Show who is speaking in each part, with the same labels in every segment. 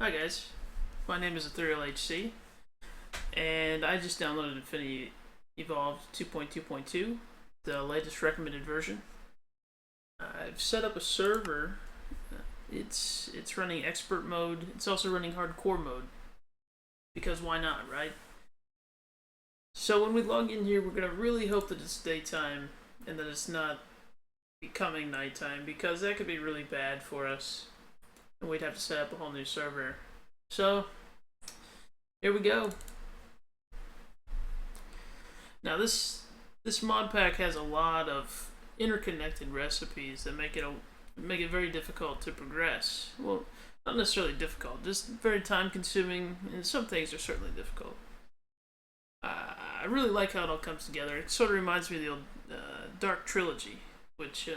Speaker 1: Hi guys, my name is Ethereal HC, and I just downloaded Infinity Evolved 2.2.2, the latest recommended version. I've set up a server. It's running expert mode. It's also running hardcore mode because why not, right? So when we log in here, we're gonna really hope that it's daytime and that it's not becoming nighttime because that could be really bad for us, and we'd have to set up a whole new server. So here we go. Now this mod pack has a lot of interconnected recipes that make it very difficult to progress. Well, not necessarily difficult, just very time consuming, and some things are certainly difficult. I really like how it all comes together. It sort of reminds me of the old Dark Trilogy, which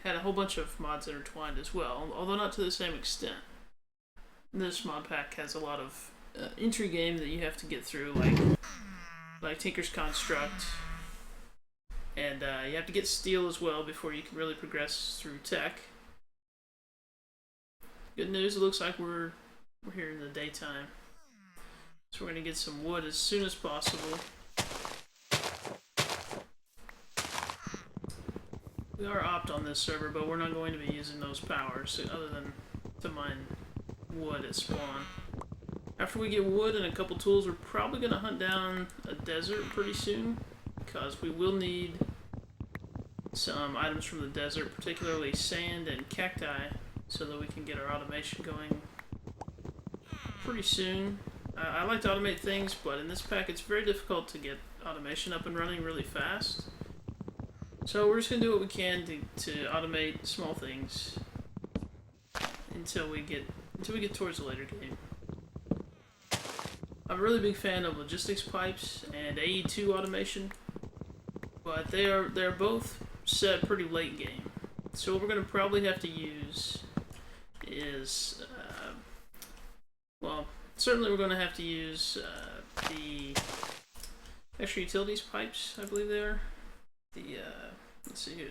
Speaker 1: had a whole bunch of mods intertwined as well, although not to the same extent. This mod pack has a lot of entry game that you have to get through, like Tinker's Construct, and you have to get steel as well before you can really progress through tech. Good news, it looks like we're here in the daytime, so we're gonna get some wood as soon as possible. We are opt on this server, but we're not going to be using those powers other than to mine wood at spawn. After we get wood and a couple tools, we're probably going to hunt down a desert pretty soon, because we will need some items from the desert, particularly sand and cacti, so that we can get our automation going pretty soon. I like to automate things, but in this pack it's very difficult to get automation up and running really fast. So we're just going to do what we can to automate small things until we get towards the later game. I'm a really big fan of logistics pipes and AE2 automation, but they're both set pretty late game. So what we're going to probably have to use is, well, certainly we're going to have to use the extra utilities pipes, I believe they are. Let's see here.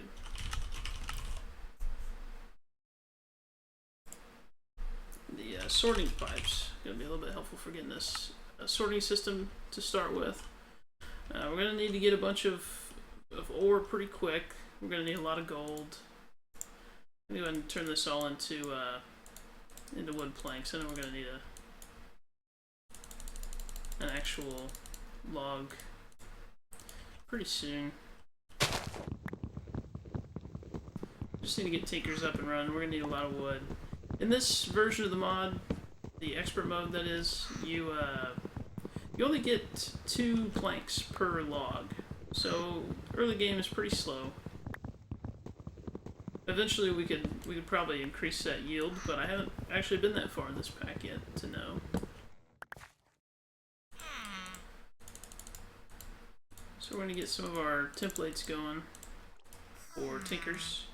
Speaker 1: The sorting pipes going to be a little bit helpful for getting this sorting system to start with. We're going to need to get a bunch of ore pretty quick. We're going to need a lot of gold. I'm going to go ahead and turn this all into wood planks, and then we're going to need an actual log pretty soon. Just need to get Tinkers up and running. We're going to need a lot of wood. In this version of the mod, the expert mode that is, you only get 2 planks per log. So early game is pretty slow. Eventually we could probably increase that yield, but I haven't actually been that far in this pack yet to know. So we're going to get some of our templates going for Tinkers.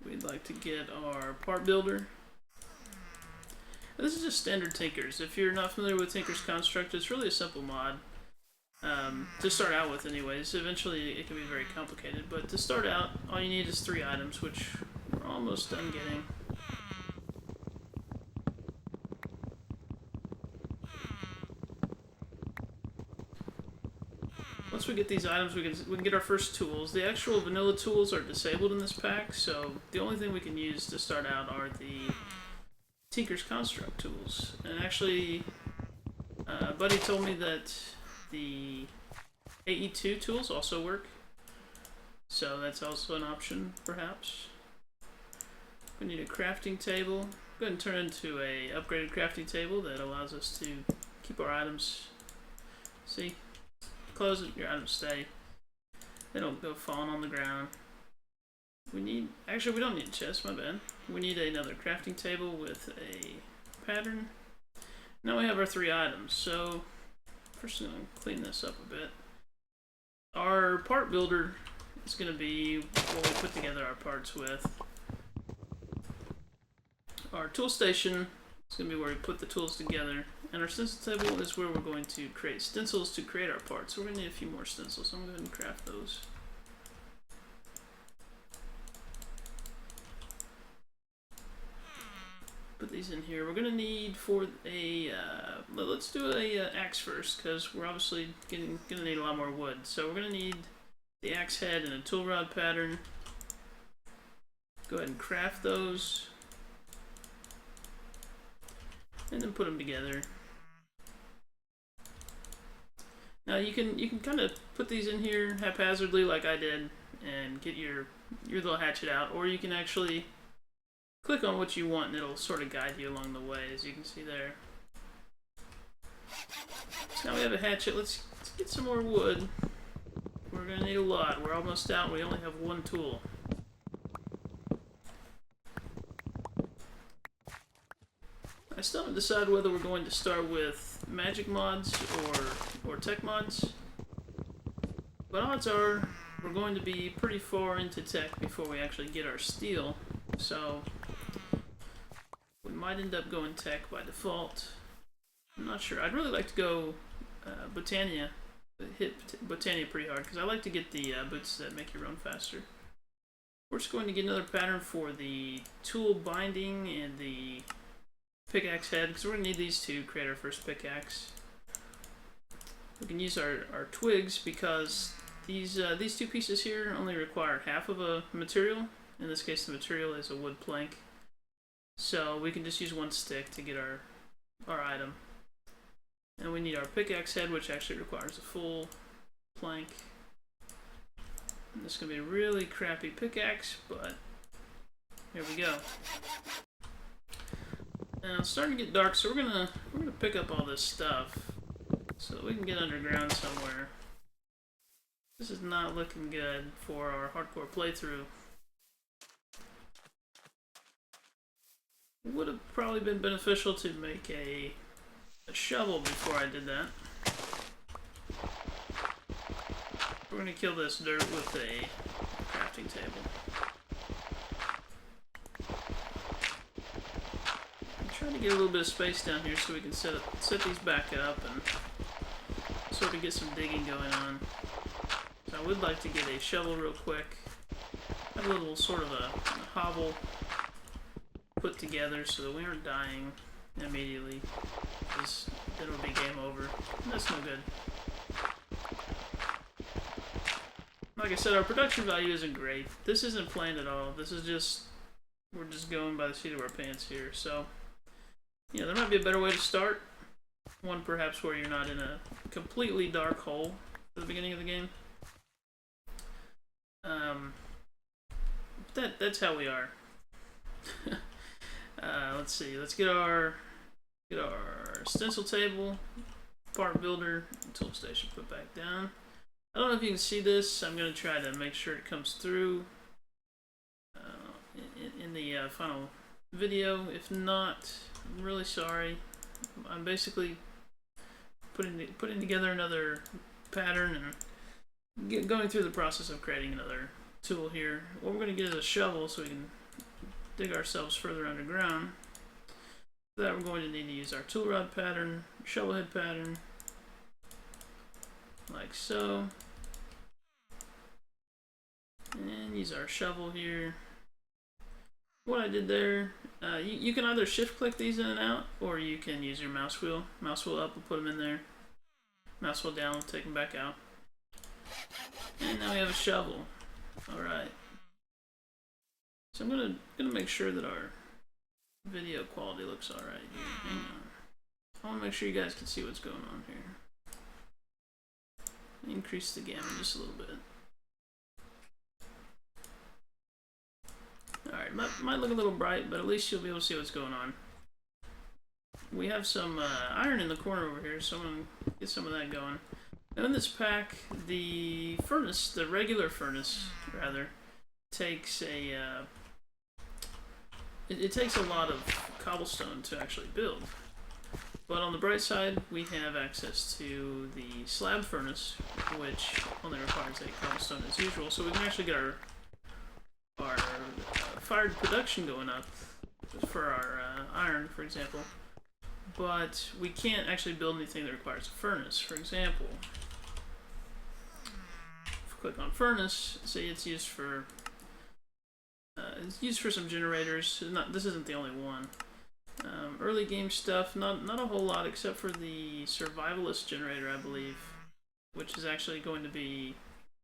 Speaker 1: We'd like to get our part builder. This is just standard Tinkers. If you're not familiar with Tinker's Construct, it's really a simple mod. To start out with anyways. Eventually it can be very complicated, but to start out, all you need is 3 items, which we're almost done getting. Once we get these items, we can get our first tools. The actual vanilla tools are disabled in this pack, so the only thing we can use to start out are the Tinker's Construct tools. And actually, Buddy told me that the AE2 tools also work, so that's also an option, perhaps. We need a crafting table. Go ahead and turn it into a upgraded crafting table that allows us to keep our items. See? Close it, your items stay. They don't go falling on the ground. Actually we don't need a chest, my bad. We need another crafting table with a pattern. Now we have our 3 items, so first I'm going to clean this up a bit. Our part builder is going to be what we put together our parts with. Our tool station is going to be where we put the tools together. And our stencil table is where we're going to create stencils to create our parts. So we're going to need a few more stencils, so I'm going to go ahead and craft those. put these in here. We're gonna need for a let's do a axe first, because we're obviously gonna need a lot more wood. So we're gonna need the axe head and a tool rod pattern. Go ahead and craft those, and then put them together. Now you can kind of put these in here haphazardly, like I did, and get your little hatchet out, or you can actually click on what you want and it'll sort of guide you along the way, as you can see there. So now we have a hatchet. Let's get some more wood. We're going to need a lot. We're almost out. We only have one tool. I still haven't decided whether we're going to start with magic mods or tech mods. But odds are we're going to be pretty far into tech before we actually get our steel. So we might end up going tech by default. I'm not sure. I'd really like to go Botania. Hit Botania pretty hard, because I like to get the boots that make you run faster. We're just going to get another pattern for the tool binding and the pickaxe head, because we're going to need these to create our first pickaxe. We can use our twigs, because these two pieces here only require half of a material. In this case, the material is a wood plank. So we can just use one stick to get our item. And we need our pickaxe head, which actually requires a full plank. And this is going to be a really crappy pickaxe, but here we go. Now it's starting to get dark, so we're gonna pick up all this stuff so that we can get underground somewhere. This is not looking good for our hardcore playthrough. It would have probably been beneficial to make a shovel before I did that. We're going to kill this dirt with a crafting table. I'm trying to get a little bit of space down here so we can set these back up and sort of get some digging going on. So I would like to get a shovel real quick. Have a little sort of a hovel put together so that we aren't dying immediately, because then it would be game over. That's no good. Like I said, our production value isn't great. This isn't planned at all. This is just, we're just going by the seat of our pants here. So, yeah, there might be a better way to start. One perhaps where you're not in a completely dark hole at the beginning of the game. That's how we are. Let's see. Let's get our stencil table, part builder, and tool station put back down. I don't know if you can see this. I'm going to try to make sure it comes through in the final video. If not, I'm really sorry. I'm basically putting together another pattern and going through the process of creating another tool here. What we're going to get is a shovel so we can dig ourselves further underground. For that, we're going to need to use our tool rod pattern, shovel head pattern, like so. And use our shovel here. What I did there, you can either shift click these in and out, or you can use your mouse wheel. Mouse wheel up will put them in there. Mouse wheel down will take them back out. And now we have a shovel. Alright. So I'm gonna make sure that our video quality looks alright here. Hang on. I wanna make sure you guys can see what's going on here. Increase the gamma just a little bit. Alright, might look a little bright, but at least you'll be able to see what's going on. We have some iron in the corner over here, so I'm going to get some of that going. Now in this pack, the furnace, the regular furnace, rather, takes a... it takes a lot of cobblestone to actually build. But on the bright side, we have access to the slab furnace, which only requires 8 cobblestone as usual, so we can actually get our fired production going up for our iron, for example. But we can't actually build anything that requires a furnace. For example, if we click on furnace, say it's used for some generators. This isn't the only one. Early game stuff, not a whole lot except for the survivalist generator, I believe, which is actually going to be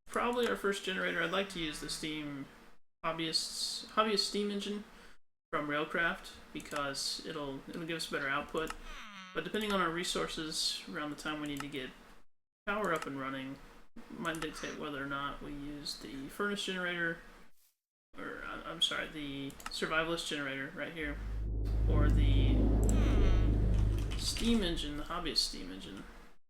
Speaker 1: probably our first generator. I'd like to use the Steam hobbyist Steam engine from Railcraft because it'll give us better output. But depending on our resources around the time we need to get power up and running, might dictate whether or not we use the furnace generator, or I'm sorry, the survivalist generator right here, or the Steam engine, the hobbyist Steam engine,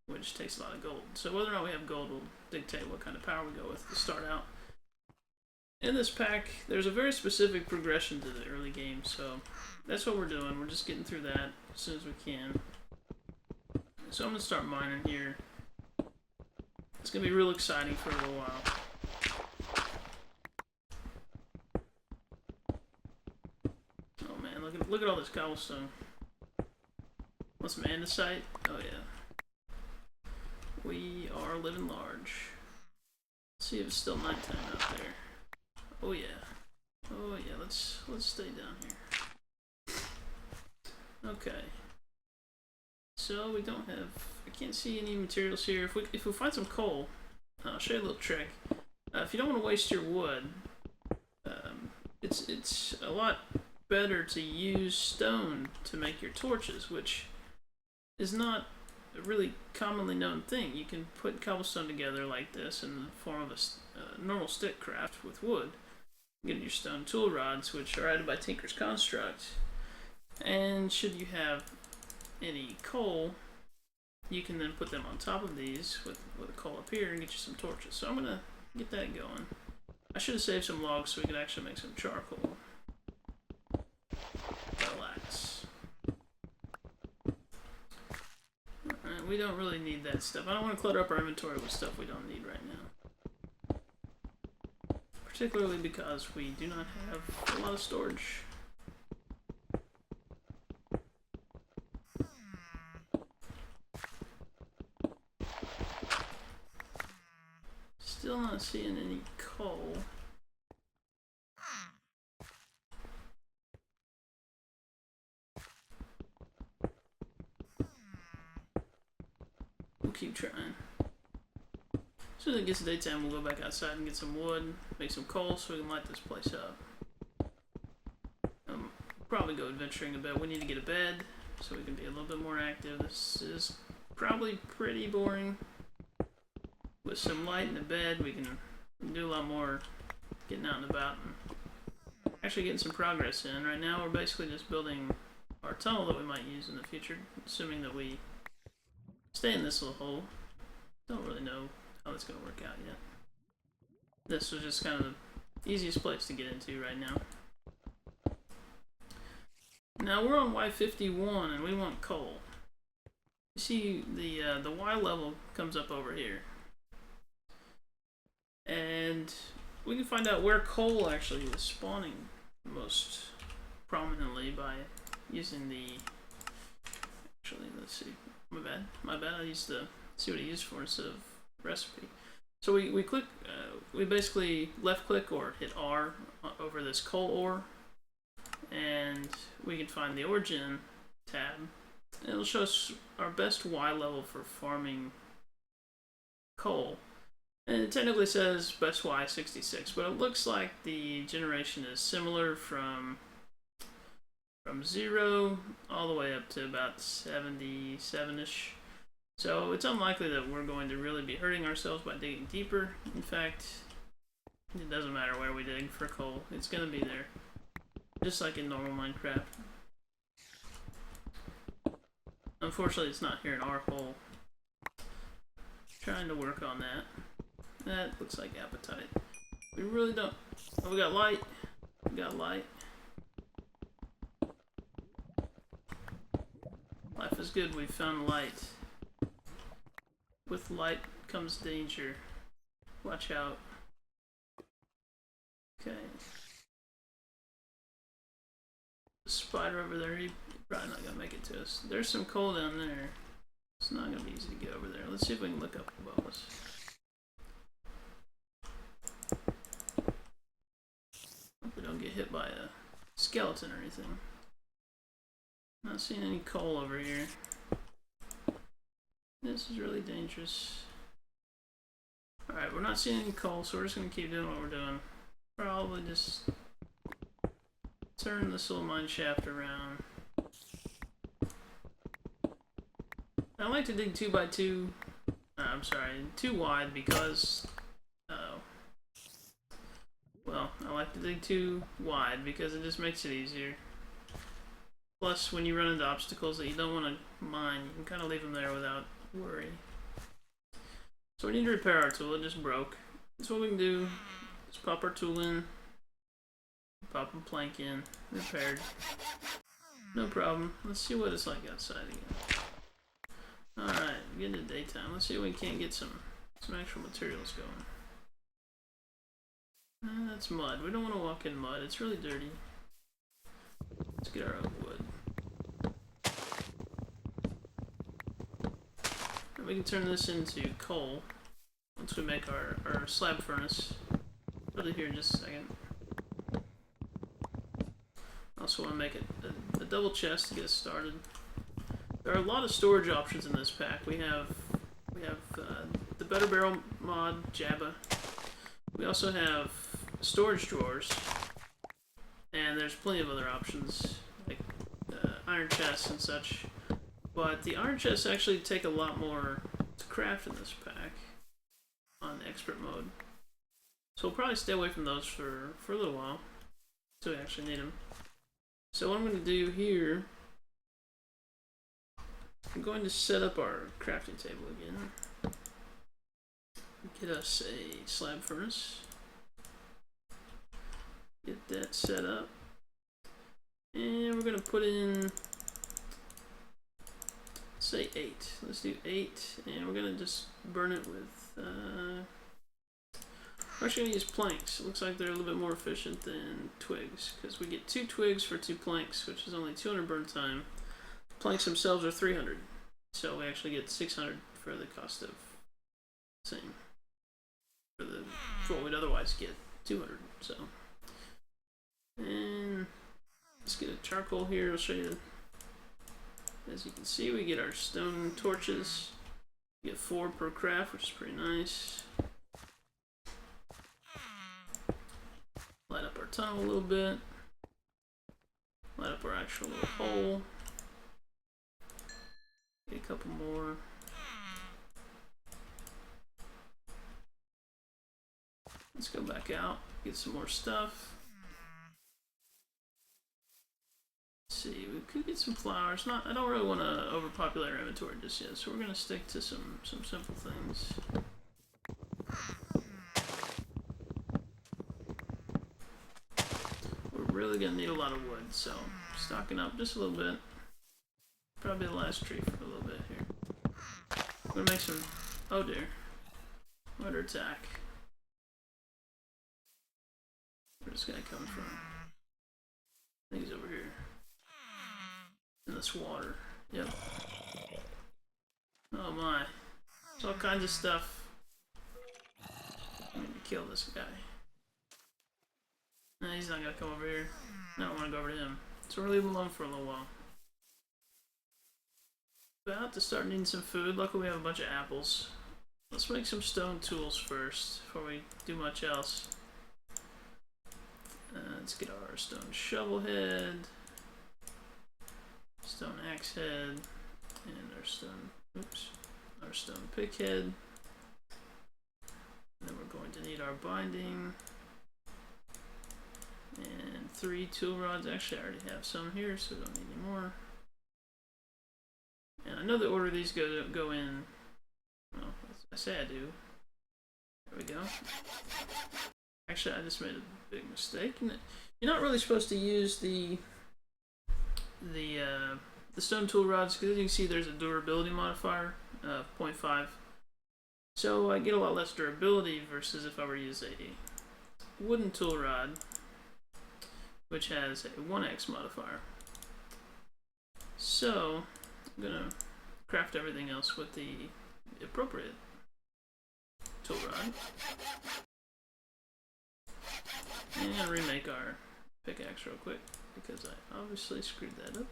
Speaker 1: which takes a lot of gold. So whether or not we have gold will dictate what kind of power we go with to start out. In this pack, there's a very specific progression to the early game, so that's what we're doing. We're just getting through that as soon as we can. So I'm going to start mining here. It's going to be real exciting for a little while. Oh man, look at all this cobblestone. Want some andesite? Oh yeah. We are living large. Let's see if it's still nighttime out there. Oh yeah. Oh yeah, let's stay down here. Okay. So we don't have, I can't see any materials here. If we find some coal, I'll show you a little trick. If you don't want to waste your wood, it's a lot better to use stone to make your torches, which is not a really commonly known thing. You can put cobblestone together like this in the form of a normal stick craft with wood. You get your stone tool rods, which are added by Tinker's Construct. And should you have any coal, you can then put them on top of these with a coal up here and get you some torches. So I'm going to get that going. I should have saved some logs so we could actually make some charcoal. Relax. Alright, we don't really need that stuff. I don't want to clutter up our inventory with stuff we don't need right now. Particularly because we do not have a lot of storage. Still not seeing any coal. We'll keep trying. As soon as it gets daytime, we'll go back outside and get some wood, make some coal so we can light this place up. Probably go adventuring a bit. We need to get a bed so we can be a little bit more active. This is probably pretty boring. With some light in the bed, we can do a lot more getting out and about and actually getting some progress in. Right now, we're basically just building our tunnel that we might use in the future, assuming that we stay in this little hole. Don't really know how that's going to work out yet. This was just kind of the easiest place to get into right now. Now we're on Y51 and we want coal. You see the Y level comes up over here. And we can find out where coal actually is spawning most prominently by using the, actually let's see, my bad, I used to see what it used for instead of recipe. So we click, we basically left click or hit R over this coal ore, and we can find the origin tab. And it'll show us our best Y level for farming coal. And it technically says best Y 66, but it looks like the generation is similar from 0 all the way up to about 77-ish. So it's unlikely that we're going to really be hurting ourselves by digging deeper. In fact, it doesn't matter where we dig for coal. It's going to be there. Just like in normal Minecraft. Unfortunately, it's not here in our hole. Trying to work on that. That looks like appetite. We really don't... Oh, we got light. We got light. Life is good. We found light. With light comes danger. Watch out. Okay. The spider over there, he's probably not going to make it to us. There's some coal down there. It's not going to be easy to get over there. Let's see if we can look up above us. Hope we don't get hit by a skeleton or anything. Not seeing any coal over here. This is really dangerous. Alright, we're not seeing any coal, so we're just gonna keep doing what we're doing. Probably just turn this little mine shaft around. I like to dig 2 by 2. I'm sorry, 2 wide because, well, I like to dig 2 wide because it just makes it easier. Plus, when you run into obstacles that you don't want to mine, you can kind of leave them there without worry. So we need to repair our tool. It just broke. So what we can do is pop our tool in, pop a plank in, repaired. No problem. Let's see what it's like outside again. Alright, we get into daytime. Let's see if we can't get some actual materials going. That's mud. We don't want to walk in mud. It's really dirty. Let's get our oak wood. And we can turn this into coal once we make our slab furnace. Put it here in just a second. Also want to make a double chest to get us started. There are a lot of storage options in this pack. We have the Better Barrel mod, Jabba. We also have storage drawers, and there's plenty of other options like iron chests and such. But the iron chests actually take a lot more to craft in this pack on expert mode. So we'll probably stay away from those for a little while until we actually need them. So what I'm going to do here, I'm going to set up our crafting table again. Get us a slab furnace. Get that set up. And we're going to put in, say 8. Let's do 8. And we're going to just burn it with, we're actually going to use planks. It looks like they're a little bit more efficient than twigs, because we get 2 twigs for 2 planks, which is only 200 burn time. The planks themselves are 300. So we actually get 600 for the cost of same. For what we'd otherwise get 200. So, and let's get a charcoal here. I'll show you. As you can see, we get our stone torches. We get 4 per craft, which is pretty nice. Light up our tunnel a little bit. Light up our actual little hole. Get a couple more. Let's go back out, get some more stuff. Let's see, we could get some flowers. I don't really want to overpopulate our inventory just yet, so we're going to stick to some simple things. We're really going to need a lot of wood, so stocking up just a little bit. Probably the last tree for a little bit here. I'm going to make some, oh dear, water attack. Where's this guy coming from? I think he's over here. In this water. Yep. Oh my. There's all kinds of stuff. I need to kill this guy. Nah, he's not gonna come over here. I don't want to go over to him. So we're leaving him alone for a little while. About to start needing some food. Luckily we have a bunch of apples. Let's make some stone tools first before we do much else. Let's get our stone shovel head, stone axe head, and our stone pick head. Then we're going to need our binding and 3 tool rods. Actually, I already have some here, so we don't need any more. And I know the order these go in. Well, I say I do. There we go. Actually, I just made a big mistake. You're not really supposed to use the stone tool rods, because as you can see, there's a durability modifier of 0.5. So I get a lot less durability versus if I were to use a wooden tool rod, which has a 1x modifier. So I'm gonna craft everything else with the appropriate tool rod. And remake our pickaxe real quick, because I obviously screwed that up.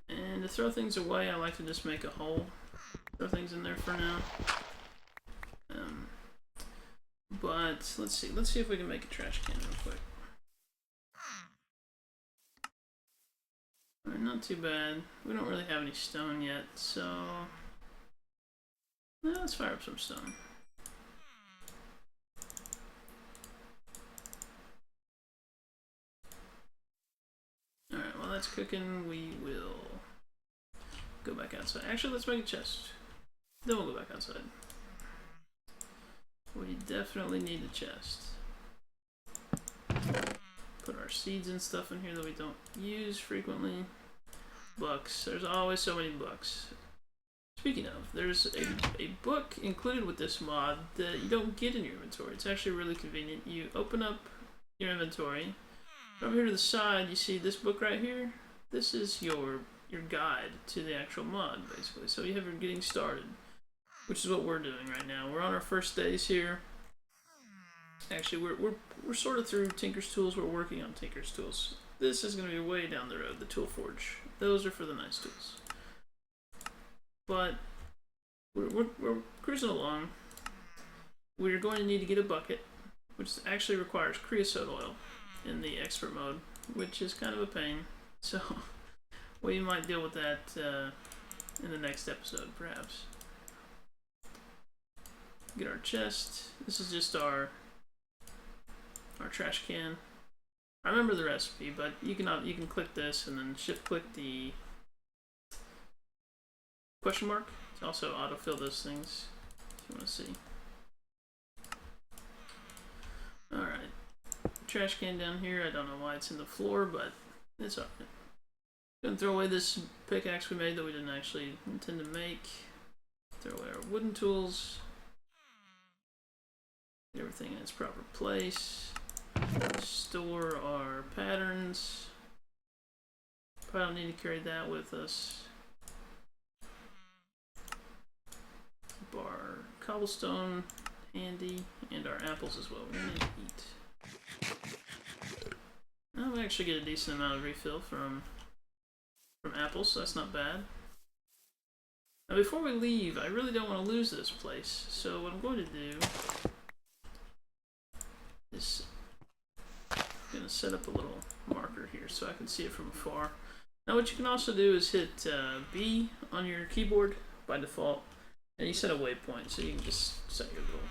Speaker 1: And to throw things away, I like to just make a hole. Throw things in there for now. But let's see. Let's see if we can make a trash can real quick. Alright, not too bad. We don't really have any stone yet, so let's fire up some stone. Alright, while that's cooking, we will go back outside. Actually, let's make a chest. Then we'll go back outside. We definitely need a chest. Put our seeds and stuff in here that we don't use frequently. Books. There's always so many books. Speaking of, there's a book included with this mod that you don't get in your inventory. It's actually really convenient. You open up your inventory. Over here to the side, you see this book right here. This is your guide to the actual mod, basically. So you have your getting started, which is what we're doing right now. We're on our first days here. Actually, we're sort of through Tinker's Tools. We're working on Tinker's Tools. This is going to be way down the road, the Tool Forge. Those are for the nice tools. But we're cruising along. We're going to need to get a bucket, which actually requires creosote oil in the expert mode, which is kind of a pain. So we might deal with that in the next episode, perhaps. Get our chest. This is just our trash can. I remember the recipe, but you can click this and then shift click the question mark to also autofill those things if you want to see. Alright. Trash can down here. I don't know why it's in the floor, but it's alright. Gonna throw away this pickaxe we made that we didn't actually intend to make. Throw away our wooden tools. Get everything in its proper place. Store our patterns. Probably don't need to carry that with us. Keep our cobblestone handy and our apples as well. We need to eat. Now we actually get a decent amount of refill from apples, so that's not bad. Now before we leave, I really don't want to lose this place, so what I'm going to do is I'm going to set up a little marker here so I can see it from afar. Now what you can also do is hit B on your keyboard by default, and you set a waypoint, so you can just set your little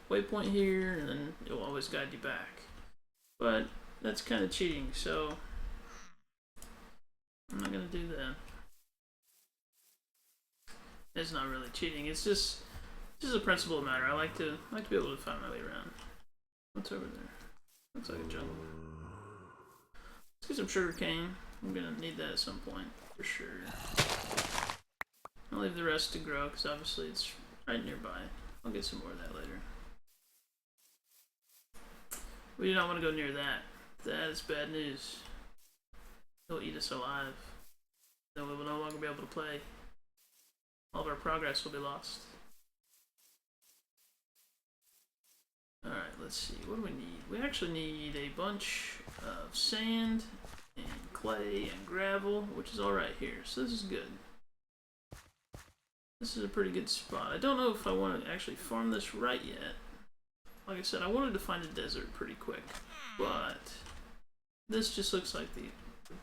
Speaker 1: waypoint here, and then it will always guide you back. But that's kind of cheating, so I'm not going to do that. It's not really cheating, it's just a principle matter. I like to be able to find my way around. What's over there? Looks like a jungle. Let's get some sugar cane. I'm gonna need that at some point, for sure. I'll leave the rest to grow, because obviously it's right nearby. I'll get some more of that later. We do not want to go near that. That is bad news. They'll eat us alive. Then we will no longer be able to play. All of our progress will be lost. Alright, let's see. What do we need? We actually need a bunch of sand and clay and gravel, which is all right here. So this is good. This is a pretty good spot. I don't know if I want to actually farm this right yet. Like I said, I wanted to find a desert pretty quick, but this just looks like the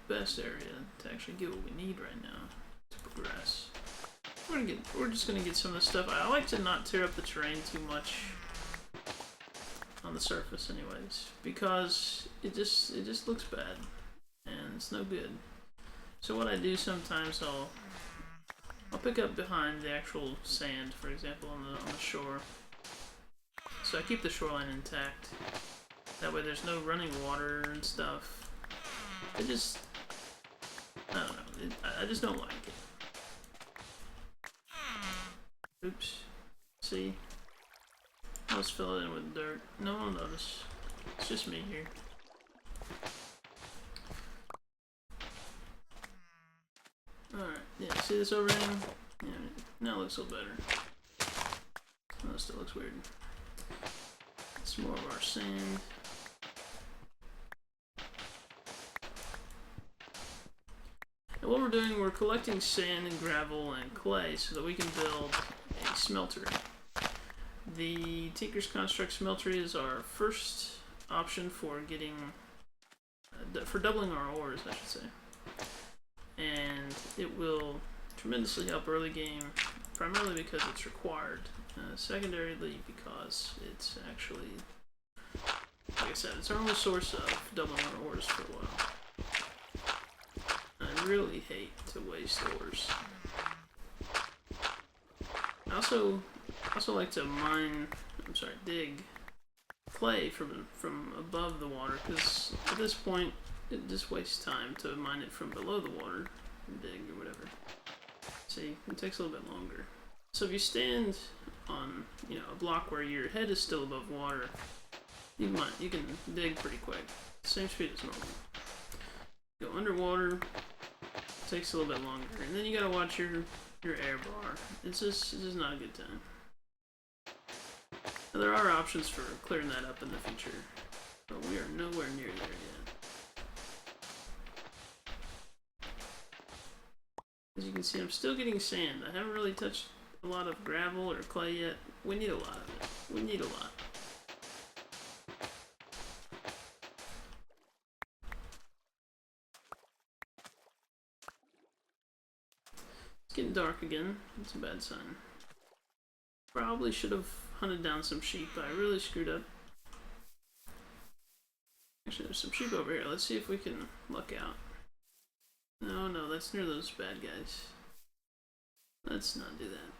Speaker 1: best area to actually get what we need right now to progress. We're just gonna get some of this stuff. I like to not tear up the terrain too much on the surface, anyways, because it just looks bad and it's no good. So what I do sometimes, I'll pick up behind the actual sand, for example, on the shore. So I keep the shoreline intact. That way there's no running water and stuff. I don't know. I just don't like it. Oops. See? I'll just fill it in with dirt. No one will notice. It's just me here. Alright, yeah, see this overhang? Yeah, now it looks a little better. Oh, it still looks weird. Some more of our sand. And what we're doing, we're collecting sand and gravel and clay so that we can build a smeltery. The Tinker's Construct Smeltery is our first option for getting, for doubling our ores, I should say. And it will tremendously help early game, primarily because it's required. Secondarily, because it's actually, like I said, it's our only source of doubling our ores for a while. I really hate to waste ores. I also like to dig clay from above the water, because at this point it just wastes time to mine it from below the water and dig or whatever. See, it takes a little bit longer. So if you stand on, a block where your head is still above water, you can dig pretty quick. Same speed as normal. Go underwater, takes a little bit longer, and then you gotta watch your air bar. It's just not a good time. Now, there are options for clearing that up in the future, but we are nowhere near there yet. As you can see, I'm still getting sand. I haven't really touched a lot of gravel or clay yet. We need a lot of it. We need a lot. It's getting dark again. It's a bad sign. Probably should have hunted down some sheep, but I really screwed up. Actually, there's some sheep over here. Let's see if we can luck out. No, that's near those bad guys. Let's not do that.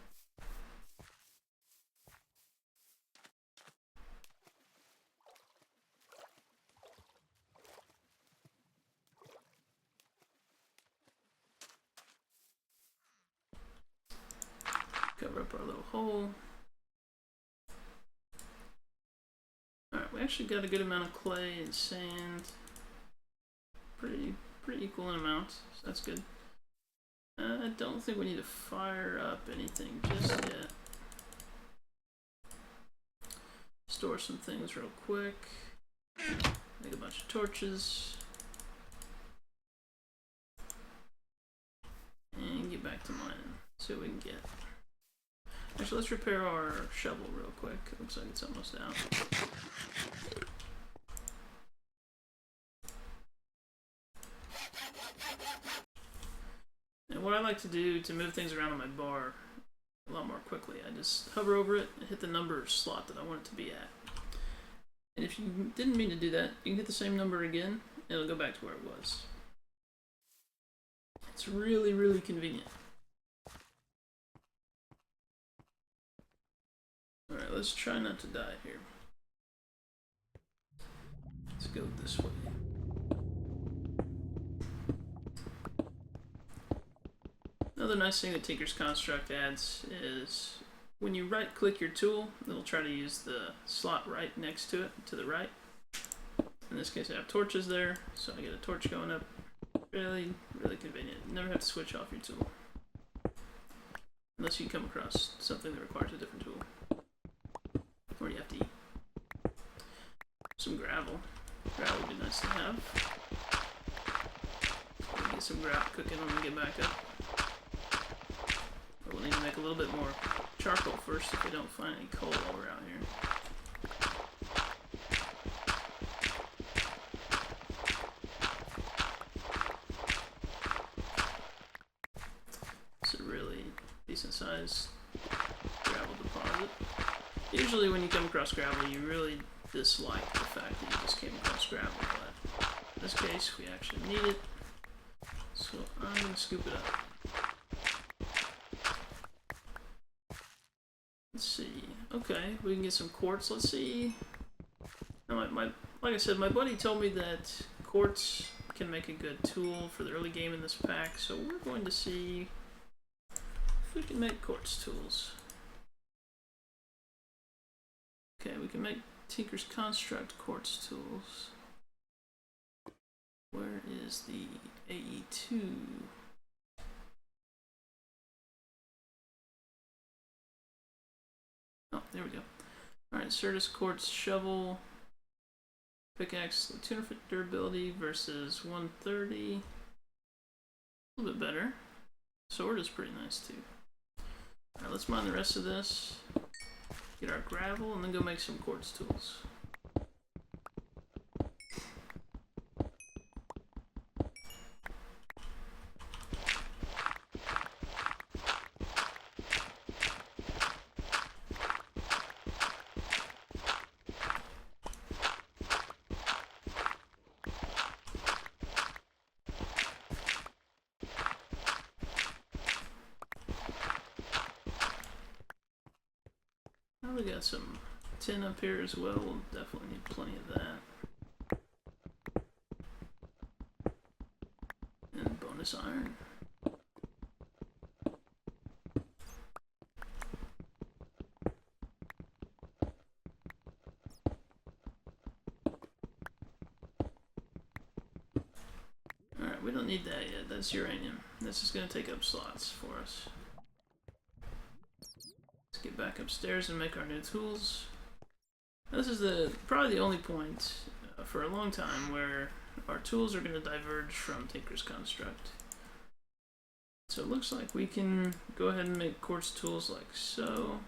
Speaker 1: Cover up our little hole. Alright, we actually got a good amount of clay and sand. Pretty equal in amount, so that's good. I don't think we need to fire up anything just yet. Store some things real quick. Make a bunch of torches. And get back to mining. See what we can get. Actually, let's repair our shovel real quick. It looks like it's almost out. And what I like to do to move things around on my bar a lot more quickly, I just hover over it and hit the number slot that I want it to be at. And if you didn't mean to do that, you can hit the same number again, and it'll go back to where it was. It's really convenient. Alright, let's try not to die here. Let's go this way. Another nice thing that Tinker's Construct adds is when you right click your tool, it'll try to use the slot right next to it, to the right. In this case I have torches there, so I get a torch going up. Really convenient. You never have to switch off your tool. Unless you come across something that requires a different tool. Or you have to eat. Some gravel. Gravel would be nice to have. We'll get some gravel cooking when we get back up. But we'll need to make a little bit more charcoal first if we don't find any coal while we're out here. It's a really decent sized gravel deposit. Usually when you come across gravel, you really dislike the fact that you just came across gravel, but in this case we actually need it, so I'm going to scoop it up. Let's see. Okay, we can get some quartz. Let's see. Now like I said, my buddy told me that quartz can make a good tool for the early game in this pack, so we're going to see if we can make quartz tools. Okay, we can make Tinker's Construct quartz tools. Where is the AE2? Oh, there we go. Alright, Certus quartz shovel. Pickaxe, 200 durability versus 130. A little bit better. Sword is pretty nice too. Alright, let's mine the rest of this. Get our gravel and then go make some quartz tools. We got some tin up here as well. We'll definitely need plenty of that. And bonus iron. Alright, we don't need that yet. That's uranium. This is going to take up slots for us. Get back upstairs and make our new tools. This is probably the only point for a long time where our tools are going to diverge from Tinker's Construct. So it looks like we can go ahead and make quartz tools like so.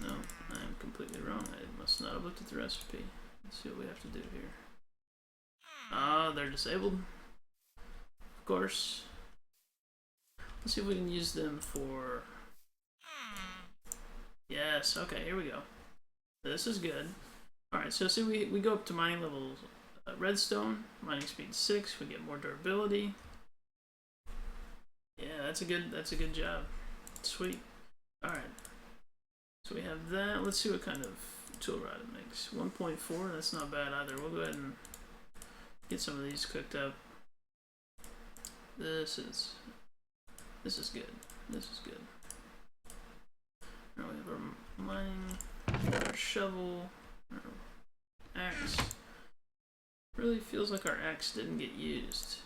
Speaker 1: No, I am completely wrong. I must not have looked at the recipe. Let's see what we have to do here. Ah, they're disabled. Of course. Let's see if we can use them for... Yes, okay, here we go. This is good. Alright, so see, we go up to mining level redstone, mining speed 6, we get more durability. Yeah, that's a good job. Sweet. Alright. So we have that. Let's see what kind of tool rod it makes. 1.4, that's not bad either. We'll go ahead and get some of these cooked up. This is good. This is good. Now we have our mining, our shovel, our axe. Really feels like our axe didn't get used.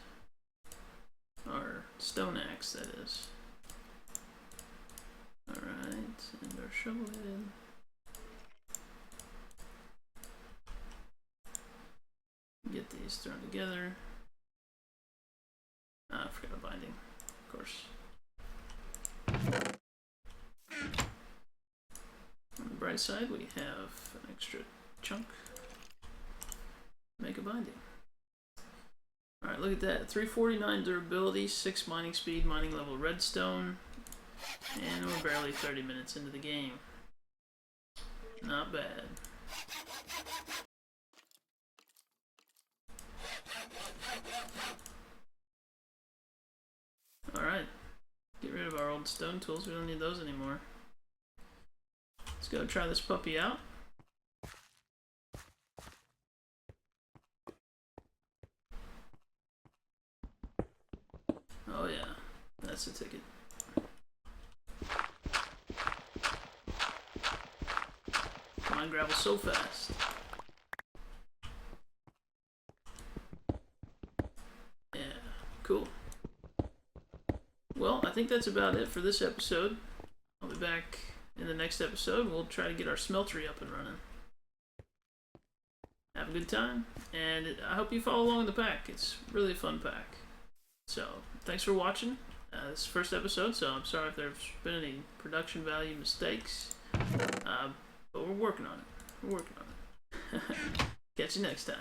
Speaker 1: Our stone axe, that is. Alright, and our shovel head. Get these thrown together. Ah, I forgot a binding, of course. On the bright side, we have an extra chunk. Make a binding. Alright, look at that. 349 durability, 6 mining speed, mining level redstone. And we're barely 30 minutes into the game. Not bad. Alright. Get rid of our old stone tools. We don't need those anymore. Let's go try this puppy out. Oh yeah, that's the ticket. Mine gravel so fast. Yeah, cool. Well, I think that's about it for this episode. I'll be back in the next episode. We'll try to get our smeltery up and running. Have a good time, and I hope you follow along in the pack. It's really a fun pack. So, thanks for watching this is the first episode, so I'm sorry if there's been any production value mistakes. But we're working on it. We're working on it. Catch you next time.